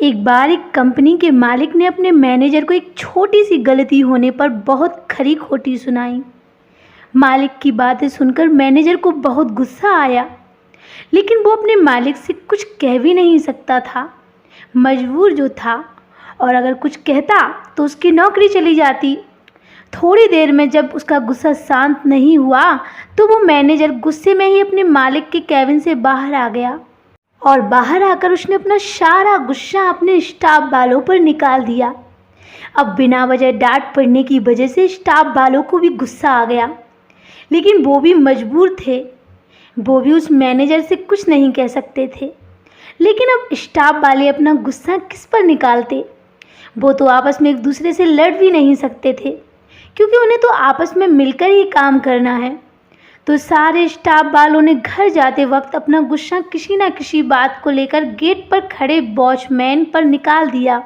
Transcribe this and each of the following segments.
एक बार एक कंपनी के मालिक ने अपने मैनेजर को एक छोटी सी गलती होने पर बहुत खरी खोटी सुनाई। मालिक की बातें सुनकर मैनेजर को बहुत गुस्सा आया, लेकिन वो अपने मालिक से कुछ कह भी नहीं सकता था। मजबूर जो था, और अगर कुछ कहता तो उसकी नौकरी चली जाती। थोड़ी देर में जब उसका गुस्सा शांत नहीं हुआ तो वो मैनेजर गुस्से में ही अपने मालिक के केबिन से बाहर आ गया और बाहर आकर उसने अपना सारा गुस्सा अपने स्टाफ वालों पर निकाल दिया। अब बिना वजह डांट पड़ने की वजह से स्टाफ वालों को भी गुस्सा आ गया, लेकिन वो भी मजबूर थे। वो भी उस मैनेजर से कुछ नहीं कह सकते थे। लेकिन अब स्टाफ वाले अपना गुस्सा किस पर निकालते? वो तो आपस में एक दूसरे से लड़ भी नहीं सकते थे, क्योंकि उन्हें तो आपस में मिलकर ही काम करना है। तो सारे स्टाफ वालों ने घर जाते वक्त अपना गुस्सा किसी न किसी बात को लेकर गेट पर खड़े वॉचमैन पर निकाल दिया।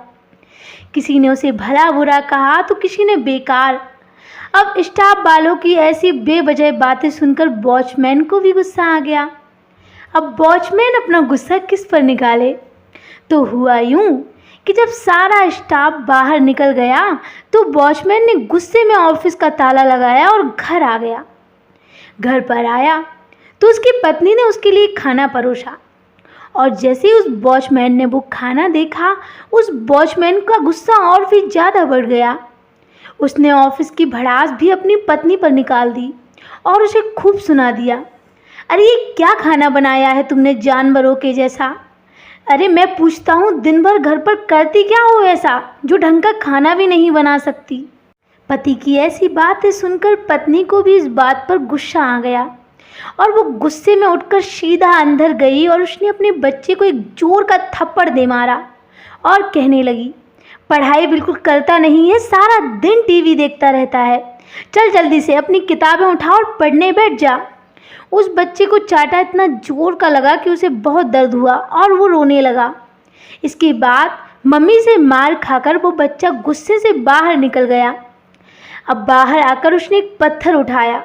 किसी ने उसे भला बुरा कहा तो किसी ने बेकार। अब स्टाफ वालों की ऐसी बेवजह बातें सुनकर वॉचमैन को भी गुस्सा आ गया। अब वॉचमैन अपना गुस्सा किस पर निकाले? तो हुआ यूं कि जब सारा स्टाफ बाहर निकल गया तो वॉचमैन ने गुस्से में ऑफिस का ताला लगाया और घर आ गया। घर पर आया तो उसकी पत्नी ने उसके लिए खाना परोसा, और जैसे ही उस वॉचमैन ने वो खाना देखा, उस वॉचमैन का गुस्सा और भी ज़्यादा बढ़ गया। उसने ऑफिस की भड़ास भी अपनी पत्नी पर निकाल दी और उसे खूब सुना दिया। अरे ये क्या खाना बनाया है तुमने, जानवरों के जैसा? अरे मैं पूछता हूँ, दिन भर घर पर करती क्या हो ऐसा, जो ढंग का खाना भी नहीं बना सकती? पति की ऐसी बातें सुनकर पत्नी को भी इस बात पर गुस्सा आ गया, और वो गुस्से में उठकर सीधा अंदर गई और उसने अपने बच्चे को एक जोर का थप्पड़ दे मारा और कहने लगी, पढ़ाई बिल्कुल करता नहीं है, सारा दिन टीवी देखता रहता है। चल जल्दी से अपनी किताबें उठा और पढ़ने बैठ जा। उस बच्चे को चाटा इतना जोर का लगा कि उसे बहुत दर्द हुआ और वो रोने लगा। इसके बाद मम्मी से मार खाकर वो बच्चा गुस्से से बाहर निकल गया। अब बाहर आकर उसने एक पत्थर उठाया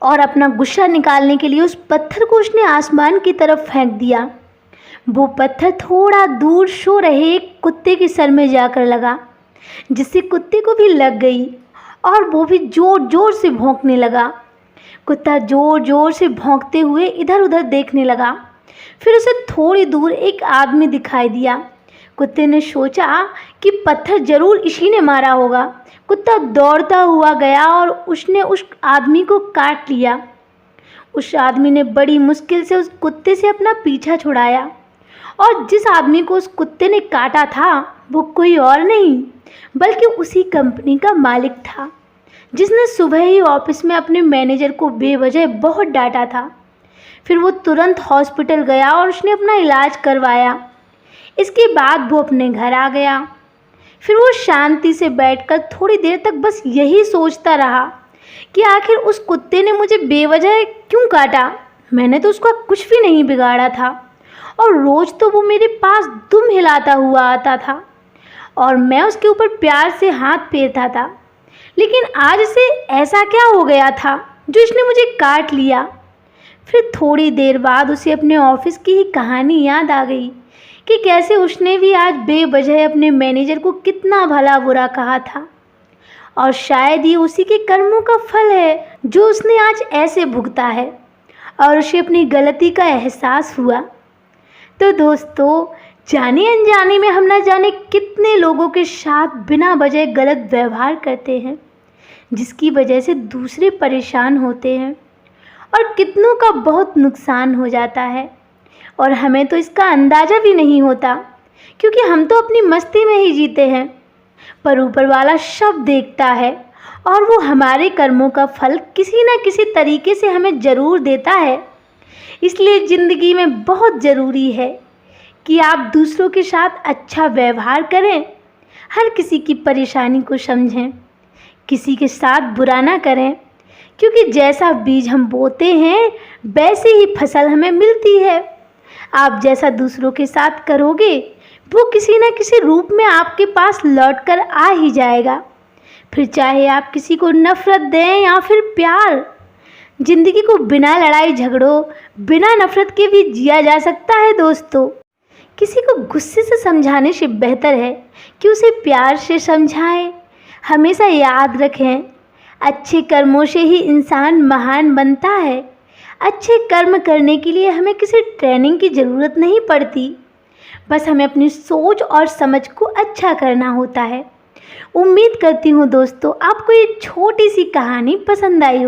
और अपना गुस्सा निकालने के लिए उस पत्थर को उसने आसमान की तरफ फेंक दिया। वो पत्थर थोड़ा दूर सो रहे एक कुत्ते के सर में जाकर लगा, जिससे कुत्ते को भी लग गई और वो भी जोर जोर से भौंकने लगा। कुत्ता जोर जोर से भौंकते हुए इधर उधर देखने लगा। फिर उसे थोड़ी दूर एक आदमी दिखाई दिया। कुत्ते ने सोचा कि पत्थर जरूर इसी ने मारा होगा। कुत्ता दौड़ता हुआ गया और उसने उस आदमी को काट लिया। उस आदमी ने बड़ी मुश्किल से उस कुत्ते से अपना पीछा छुड़ाया, और जिस आदमी को उस कुत्ते ने काटा था वो कोई और नहीं बल्कि उसी कंपनी का मालिक था, जिसने सुबह ही ऑफिस में अपने मैनेजर को बेवजह बहुत डांटा था। फिर वो तुरंत हॉस्पिटल गया और उसने अपना इलाज करवाया। इसके बाद वो अपने घर आ गया। फिर वो शांति से बैठकर थोड़ी देर तक बस यही सोचता रहा कि आखिर उस कुत्ते ने मुझे बेवजह क्यों काटा। मैंने तो उसका कुछ भी नहीं बिगाड़ा था, और रोज़ तो वो मेरे पास दुम हिलाता हुआ आता था और मैं उसके ऊपर प्यार से हाथ फेरता था। लेकिन आज इसे ऐसा क्या हो गया था जो इसने मुझे काट लिया? फिर थोड़ी देर बाद उसे अपने ऑफिस की ही कहानी याद आ गई कि कैसे उसने भी आज बेवजह अपने मैनेजर को कितना भला बुरा कहा था, और शायद ये उसी के कर्मों का फल है जो उसने आज ऐसे भुगता है, और उसे अपनी गलती का एहसास हुआ। तो दोस्तों, जाने अनजाने में हम ना जाने कितने लोगों के साथ बिना वजह गलत व्यवहार करते हैं, जिसकी वजह से दूसरे परेशान होते हैं और कितनों का बहुत नुकसान हो जाता है, और हमें तो इसका अंदाज़ा भी नहीं होता, क्योंकि हम तो अपनी मस्ती में ही जीते हैं। पर ऊपर वाला सब देखता है, और वो हमारे कर्मों का फल किसी न किसी तरीके से हमें ज़रूर देता है। इसलिए ज़िंदगी में बहुत ज़रूरी है कि आप दूसरों के साथ अच्छा व्यवहार करें, हर किसी की परेशानी को समझें, किसी के साथ बुरा ना करें, क्योंकि जैसा बीज हम बोते हैं वैसे ही फसल हमें मिलती है। आप जैसा दूसरों के साथ करोगे वो किसी न किसी रूप में आपके पास लौट कर आ ही जाएगा। फिर चाहे आप किसी को नफ़रत दें या फिर प्यार, ज़िंदगी को बिना लड़ाई झगड़ों, बिना नफ़रत के भी जिया जा सकता है दोस्तों। किसी को गुस्से से समझाने से बेहतर है कि उसे प्यार से समझाएं। हमेशा याद रखें, अच्छे कर्मों से ही इंसान महान बनता है। अच्छे कर्म करने के लिए हमें किसी ट्रेनिंग की ज़रूरत नहीं पड़ती, बस हमें अपनी सोच और समझ को अच्छा करना होता है। उम्मीद करती हूँ दोस्तों आपको ये छोटी सी कहानी पसंद आई हो।